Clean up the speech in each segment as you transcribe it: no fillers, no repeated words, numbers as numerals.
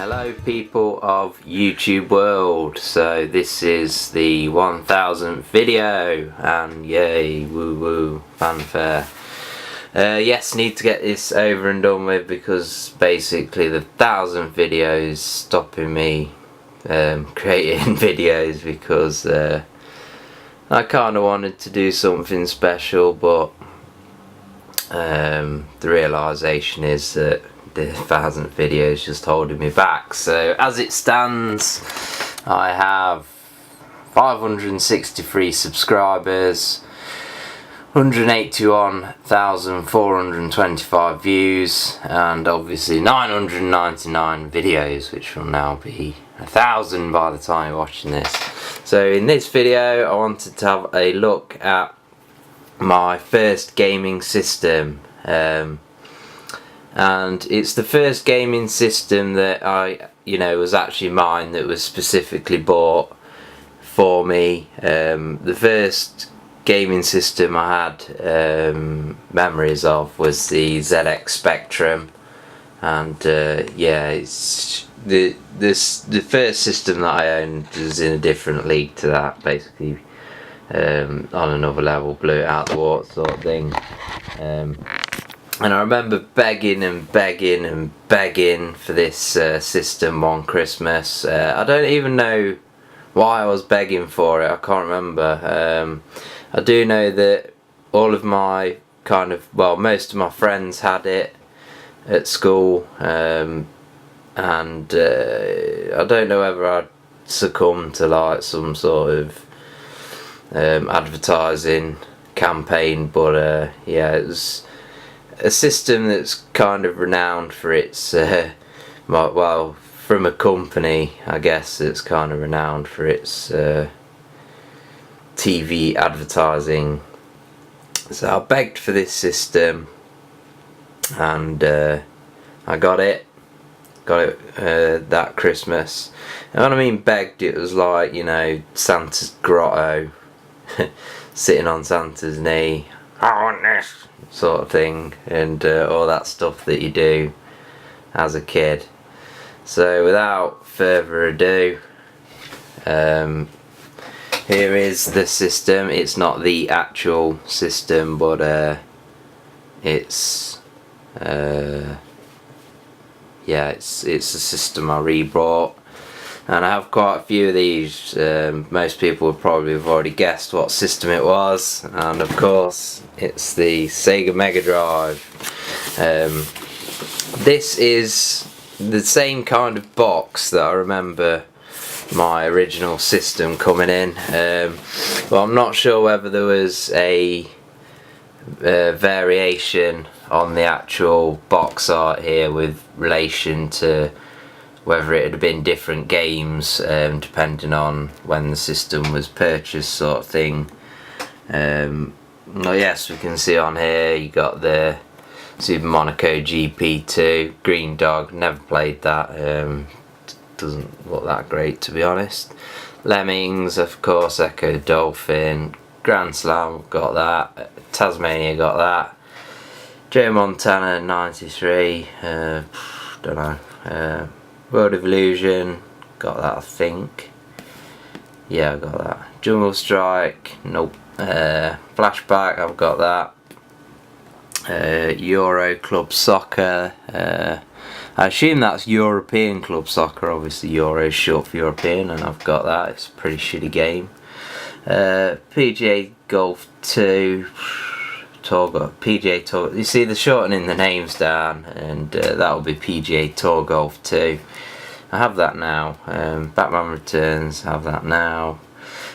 Hello people of YouTube world, so this is the 1000th video and yay, woo woo, fanfare. Yes, need to get this over and done with because basically the 1000th video is stopping me creating videos because I kind of wanted to do something special, but the realisation is that the 1000th video is just holding me back. So as it stands, I have 563 subscribers, 181,425 views, and obviously 999 videos, which will now be 1,000 by the time you're watching this. So in this video I wanted to have a look at my first gaming system, and it's the first gaming system that was actually mine, that was specifically bought for me. The first gaming system I had memories of was the ZX Spectrum, and yeah, it's the first system that I owned was in a different league to that, basically on another level, blew it out the water sort of thing. And I remember begging and begging and begging for this system one Christmas. I don't even know why I was begging for it, I can't remember. I do know that all of my most of my friends had it at school, and I don't know whether I'd succumb to like some sort of advertising campaign, but yeah, it was a system that's kind of renowned for its well, from a company I guess that's kind of renowned for its TV advertising. So I begged for this system, and I got it that Christmas. And when I mean begged, it was like, you know, Santa's grotto, sitting on Santa's knee, I want this sort of thing, and all that stuff that you do as a kid. So without further ado, here is the system. It's not the actual system, but it's yeah, it's a system I rebought, and I have quite a few of these. Most people would probably have already guessed what system it was, and of course it's the Sega Mega Drive. This is the same kind of box that I remember my original system coming in. Well, I'm not sure whether there was a variation on the actual box art here with relation to whether it had been different games depending on when the system was purchased, sort of thing. Well, yes, we can see on here you got the Super Monaco GP2, Green Dog, never played that, doesn't look that great to be honest. Lemmings, of course, Echo Dolphin, Grand Slam, got that, Tasmania, got that, Joe Montana 93, don't know, World of Illusion, got that I think, yeah I got that, Jungle Strike, nope, Flashback, I've got that, Euro Club Soccer, I assume that's European Club Soccer, obviously Euro is short for European, and I've got that, it's a pretty shitty game. PGA Golf 2, PGA Tour, you see they're shortening the names down, and that will be PGA Tour Golf 2. I have that now. Batman Returns, have that now.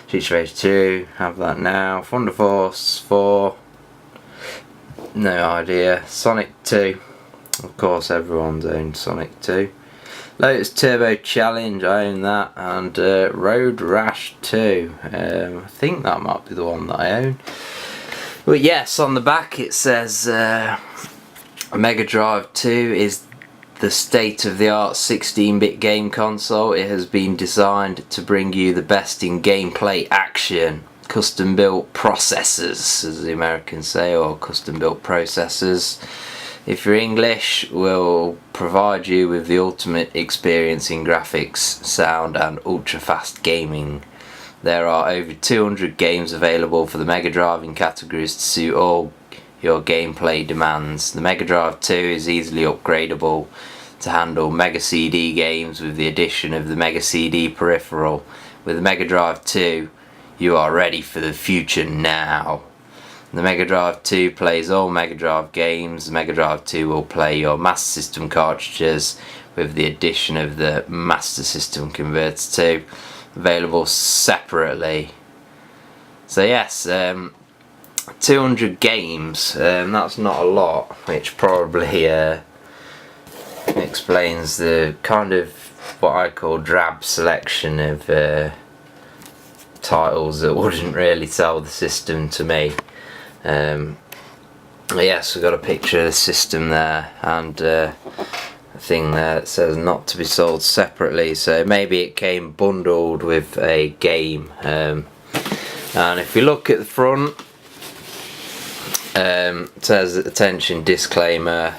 Street Race 2, have that now. Thunder Force 4, no idea. Sonic 2, of course everyone's owned Sonic 2. Lotus Turbo Challenge, I own that, and Road Rash 2, I think that might be the one that I own. But yes, on the back it says Mega Drive 2 is the state-of-the-art 16-bit game console. It has been designed to bring you the best in gameplay action. Custom-built processors, as the Americans say, or custom-built processors. if you're English, will provide you with the ultimate experience in graphics, sound and ultra fast gaming. There are over 200 games available for the Mega Drive in categories to suit all your gameplay demands. The Mega Drive 2 is easily upgradable to handle Mega CD games with the addition of the Mega CD peripheral. With the Mega Drive 2, you are ready for the future now. The Mega Drive 2 plays all Mega Drive games. The Mega Drive 2 will play your Master System cartridges with the addition of the Master System Converter 2, available separately. So yes, 200 games, that's not a lot, which probably explains the kind of what I call drab selection of titles that wouldn't really sell the system to me. Yes, we've got a picture of the system there and a thing there that says not to be sold separately, so maybe it came bundled with a game. And if you look at the front, it says attention disclaimer,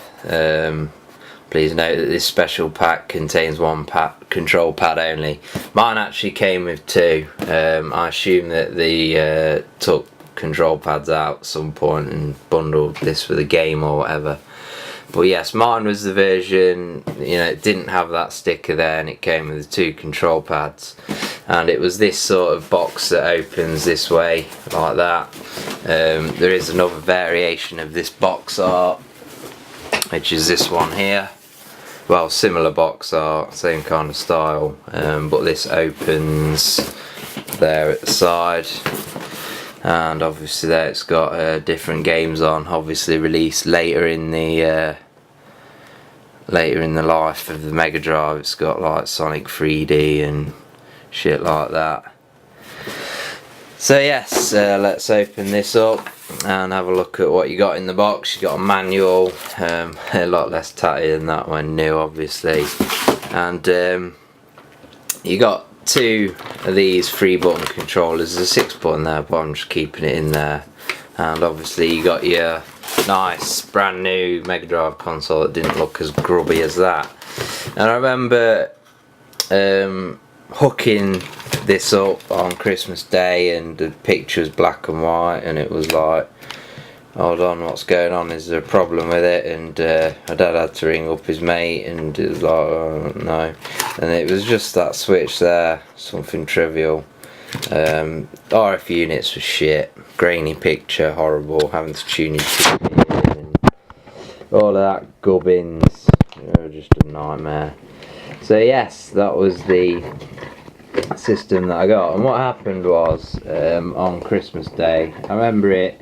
please note that this special pack contains one control pad only. Mine actually came with two. I assume that they took control pads out at some point and bundled this with a game or whatever. But yes, mine was the version, it didn't have that sticker there and it came with the two control pads. And it was this sort of box that opens this way, like that. There is another variation of this box art, which is this one here. Well, similar box art, same kind of style, but this opens there at the side. And obviously there it's got different games on, obviously released later in the life of the Mega Drive. It's got like Sonic 3D and shit like that. So yes, let's open this up and have a look at what you got in the box. You got a manual, a lot less tatty than that one, new obviously, and you got two of these 3-button controllers. There's a 6-button there, but I'm just keeping it in there. And obviously you got your nice brand new Mega Drive console that didn't look as grubby as that. And I remember hooking this up on Christmas Day and the picture was black and white and it was like, hold on, what's going on, is there a problem with it? And my dad had to ring up his mate and it was like, oh no, and it was just that switch there, something trivial. RF units were shit, grainy picture, horrible, having to tune your TV in and all of that gubbins, they were just a nightmare. So yes, that was the system that I got, and what happened was on Christmas Day, I remember it,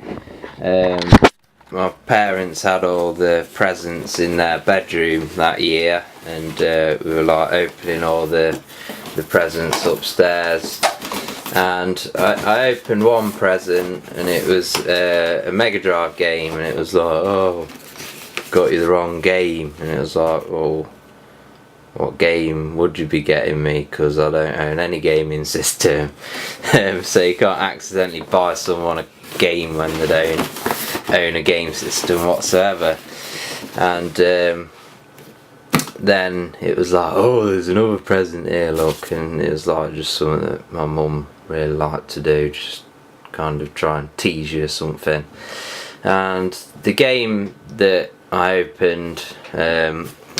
my parents had all the presents in their bedroom that year, and we were like opening all the presents upstairs, and I opened one present and it was a Mega Drive game, and it was like, oh, got you the wrong game, and it was like, oh, what game would you be getting me, because I don't own any gaming system. So you can't accidentally buy someone a game when they don't own a game system whatsoever. And then it was like, oh, there's another present here, look, and it was like just something that my mum really liked to do, just kind of try and tease you or something. And the game that I opened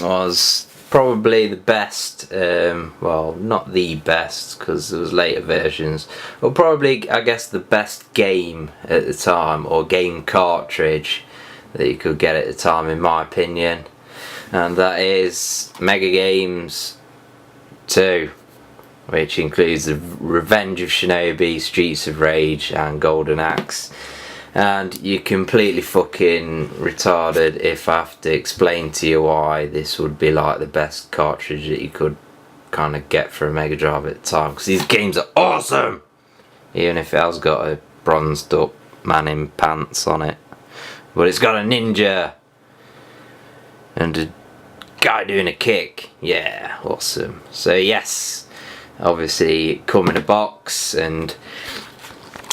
was probably the best, well, not the best because there was later versions, but probably, I guess, the best game at the time, or game cartridge that you could get at the time, in my opinion, and that is Mega Games 2, which includes the Revenge of Shinobi, Streets of Rage and Golden Axe. And you're completely fucking retarded if I have to explain to you why this would be like the best cartridge that you could kind of get for a Mega Drive at the time, because these games are awesome, even if it has got a bronzed up man in pants on it, but it's got a ninja and a guy doing a kick. Yeah, awesome. So yes, obviously it come in a box, and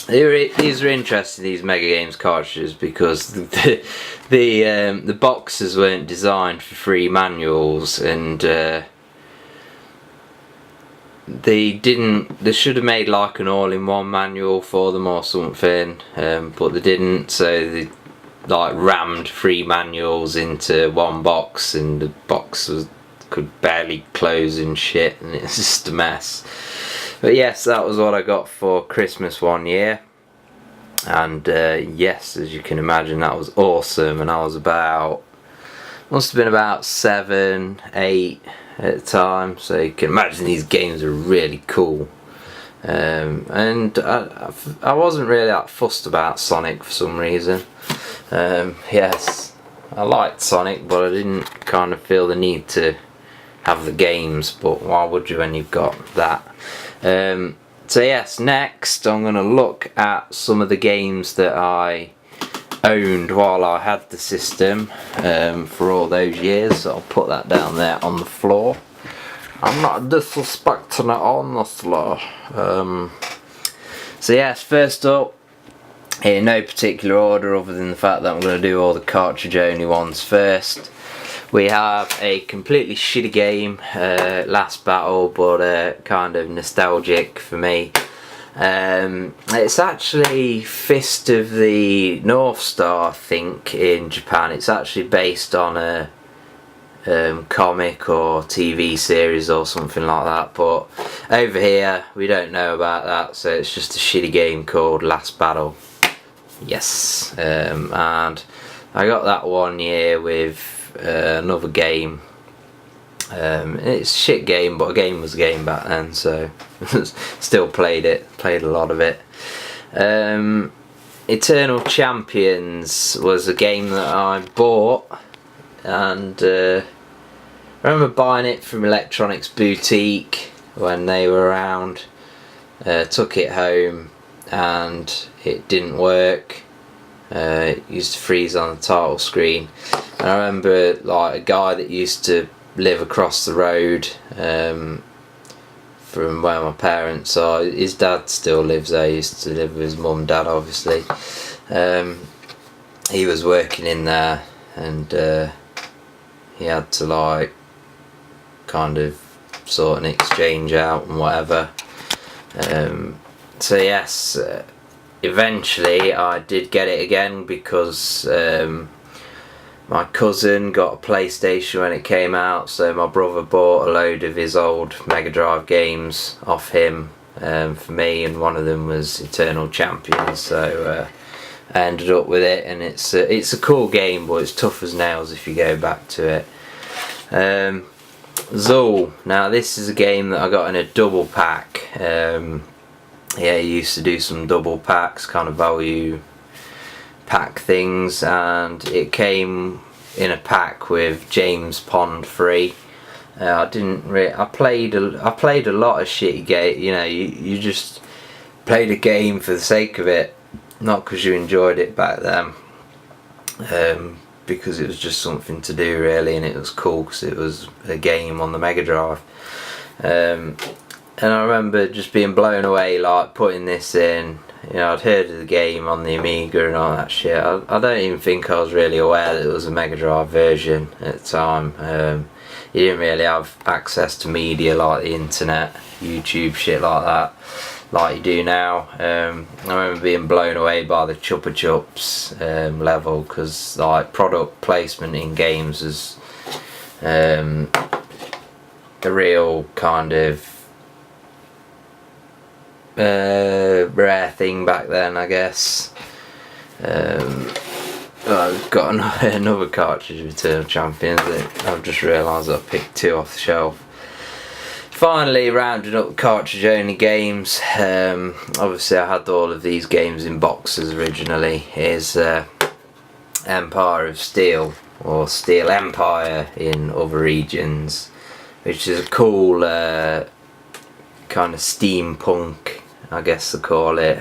These are interesting, these Mega Games cartridges, because the boxes weren't designed for free manuals, and they should have made like an all-in-one manual for them or something, but they didn't, so they like rammed free manuals into one box, and the box could barely close and shit, and it's just a mess. But yes, that was what I got for Christmas one year, and yes, as you can imagine, that was awesome. And I was must have been about 7, 8 at the time, so you can imagine these games are really cool. And I wasn't really that fussed about Sonic for some reason. Yes, I liked Sonic, but I didn't kind of feel the need to have the games, but why would you when you've got that? So yes, next I'm going to look at some of the games that I owned while I had the system for all those years. So I'll put that down there on the floor. I'm not disrespecting it on the floor. So yes, first up, in no particular order other than the fact that I'm going to do all the cartridge only ones first, we have a completely shitty game, Last Battle, but kind of nostalgic for me. It's actually Fist of the North Star, I think, in Japan. It's actually based on a comic or TV series or something like that, but over here we don't know about that, so it's just a shitty game called Last Battle. Yes, and I got that one year with another game. It's a shit game, but a game was a game back then, so still played a lot of it. Eternal Champions was a game that I bought, and I remember buying it from Electronics Boutique when they were around. Took it home and it didn't work. It used to freeze on the title screen, and I remember like a guy that used to live across the road from where my parents are. His dad still lives there. He used to live with his mum and dad, obviously. He was working in there, and he had to like kind of sort an exchange out and whatever. So yes, eventually I did get it again because my cousin got a PlayStation when it came out, so my brother bought a load of his old Mega Drive games off him for me, and one of them was Eternal Champions, so I ended up with it, and it's a cool game, but it's tough as nails if you go back to it. Zool. Now this is a game that I got in a double pack. Yeah, he used to do some double packs, kind of value pack things, and it came in a pack with James Pond 3. I played a lot of shitty game. You know, you just played a game for the sake of it, not because you enjoyed it back then. Because it was just something to do really, and it was cool because it was a game on the Mega Drive. And I remember just being blown away, like putting this in. You know, I'd heard of the game on the Amiga and all that shit. I don't even think I was really aware that it was a Mega Drive version at the time. You didn't really have access to media like the internet, YouTube, shit like that, like you do now. I remember being blown away by the Chupa Chups level, because like product placement in games is a real kind of rare thing back then, I guess. I've got another cartridge of Eternal Champions. I've just realised I picked 2 off the shelf. Finally rounded up the cartridge only games. Obviously I had all of these games in boxes originally. Here's Empire of Steel, or Steel Empire in other regions, which is a cool kind of steampunk, I guess they call it,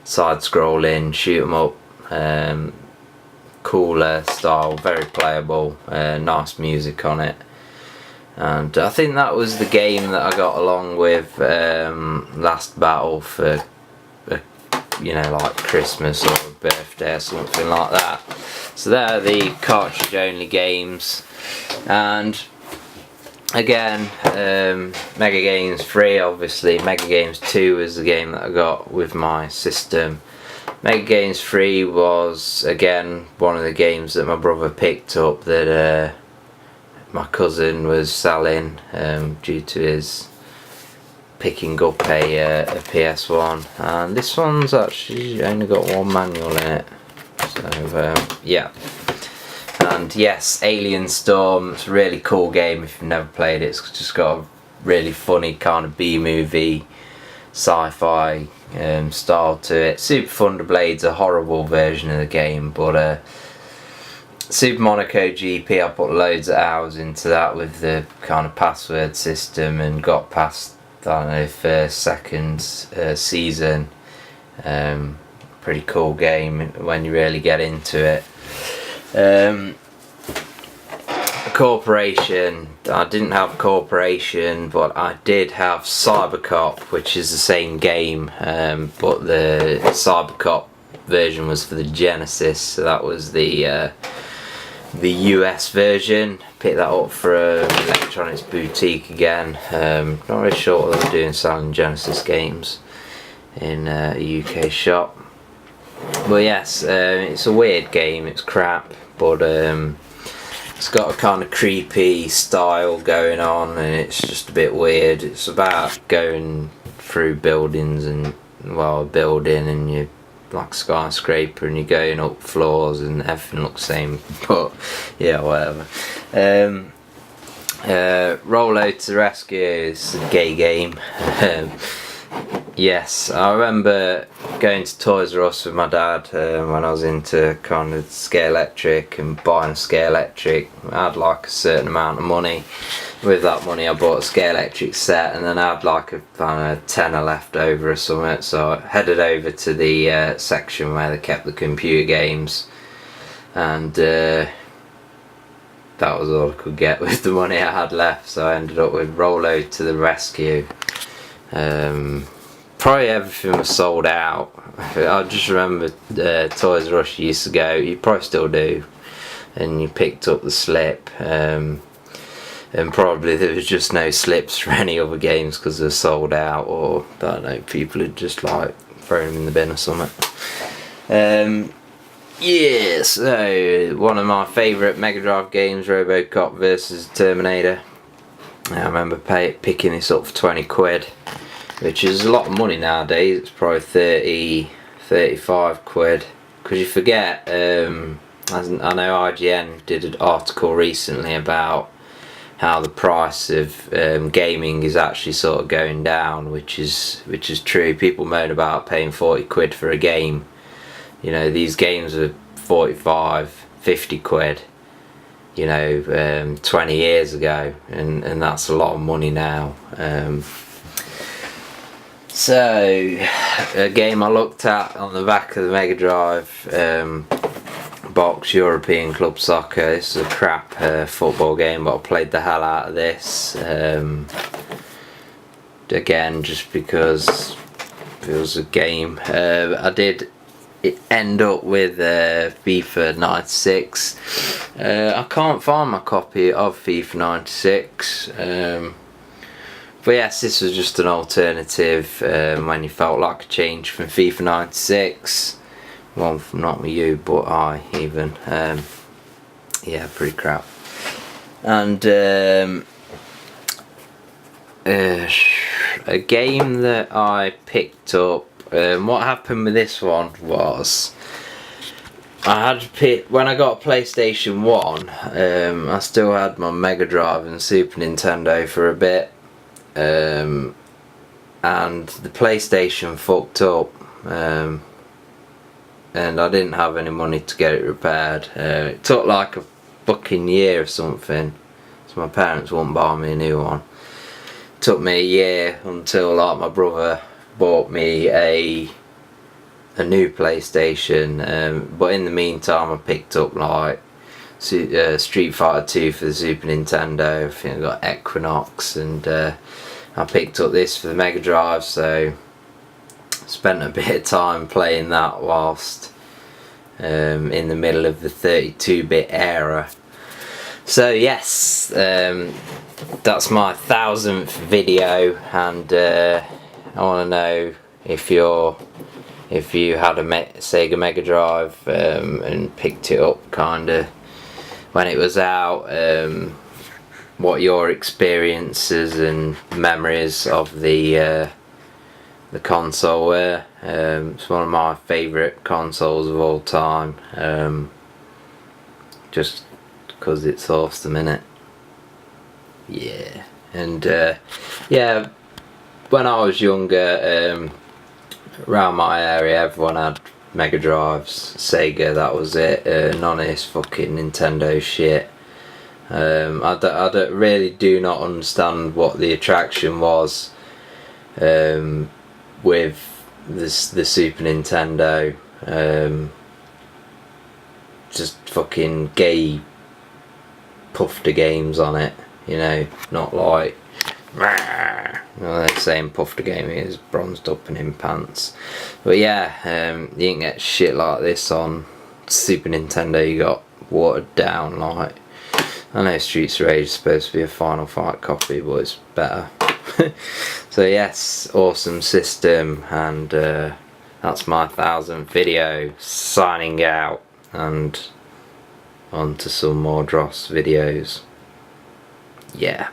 side-scrolling, shoot 'em up, cooler style, very playable, nice music on it. And I think that was the game that I got along with Last Battle for a you know, like Christmas or birthday or something like that. So they're the cartridge only games. And again, Mega Games 3, obviously. Mega Games 2 is the game that I got with my system. Mega Games 3 was, again, one of the games that my brother picked up that my cousin was selling due to his picking up a PS1. And this one's actually only got one manual in it. So, yeah. And yes, Alien Storm, it's a really cool game if you've never played it. It's just got a really funny kind of B-movie, sci-fi style to it. Super Thunder Blade's a horrible version of the game, but Super Monaco GP, I put loads of hours into that with the kind of password system and got past, I don't know, first, second season. Pretty cool game when you really get into it. Corporation, I didn't have Corporation, but I did have Cybercop, which is the same game, but the Cybercop version was for the Genesis, so that was the US version. Picked that up for an electronics boutique again. Not really sure what they were doing selling Genesis games in a UK shop. But yes, it's a weird game, it's crap, but it's got a kind of creepy style going on and it's just a bit weird. It's about going through buildings and, well, a building and you're like a skyscraper and you're going up floors and everything looks the same, but yeah, whatever. Rollo to the Rescue is a gay game. Yes, I remember going to Toys R Us with my dad when I was into kind of Scare Electric and buying a Scare Electric. I had like a certain amount of money. With that money I bought a Scare Electric set and then I had like a tenner left over or something, so I headed over to the section where they kept the computer games, and that was all I could get with the money I had left, so I ended up with Rollo to the Rescue. Probably everything was sold out. I just remember Toys R Us used to go, you probably still do, and you picked up the slip, and probably there was just no slips for any other games because they're sold out, or I don't know, people had just like thrown them in the bin or something. Yeah, so one of my favourite Mega Drive games, Robocop versus Terminator. I remember picking this up for 20 quid, which is a lot of money nowadays. It's probably 30, 35 quid, because you forget, I know IGN did an article recently about how the price of gaming is actually sort of going down, which is true. People moan about paying 40 quid for a game. You know, these games are 45, 50 quid, you know, 20 years ago, and that's a lot of money now. So, a game I looked at on the back of the Mega Drive box, European Club Soccer. This is a crap football game, but I played the hell out of this. Again, just because it was a game. I did end up with FIFA 96. I can't find my copy of FIFA 96. But yes, this was just an alternative when you felt like a change from FIFA 96. Well, not you, but I even. Yeah, pretty crap. And a game that I picked up. What happened with this one was I had when I got a PlayStation 1. I still had my Mega Drive and Super Nintendo for a bit. And the PlayStation fucked up. And I didn't have any money to get it repaired. It took like a fucking year or something, so my parents wouldn't buy me a new one. It took me a year until like my brother bought me a new PlayStation, but in the meantime I picked up like Street Fighter 2 for the Super Nintendo. I think I got Equinox, and I picked up this for the Mega Drive, so spent a bit of time playing that whilst in the middle of the 32-bit era. So yes, that's my 1000th video, and I want to know if you had a Sega Mega Drive and picked it up kinda when it was out, what your experiences and memories of the console were. It's one of my favourite consoles of all time, just because it's awesome, innit? Yeah. And yeah, when I was younger, around my area everyone had Mega Drives, Sega, that was it. None of this fucking Nintendo shit. I really do not understand what the attraction was with the Super Nintendo. Just fucking gay pufter games on it, you know, not like they're saying pufter gaming is bronzed up and in pants. But yeah, you didn't get shit like this on Super Nintendo. You got watered down, like, I know Streets of Rage is supposed to be a Final Fight copy, but it's better. So yes, awesome system, and that's my 1000th video. Signing out, and on to some more Dross videos. Yeah.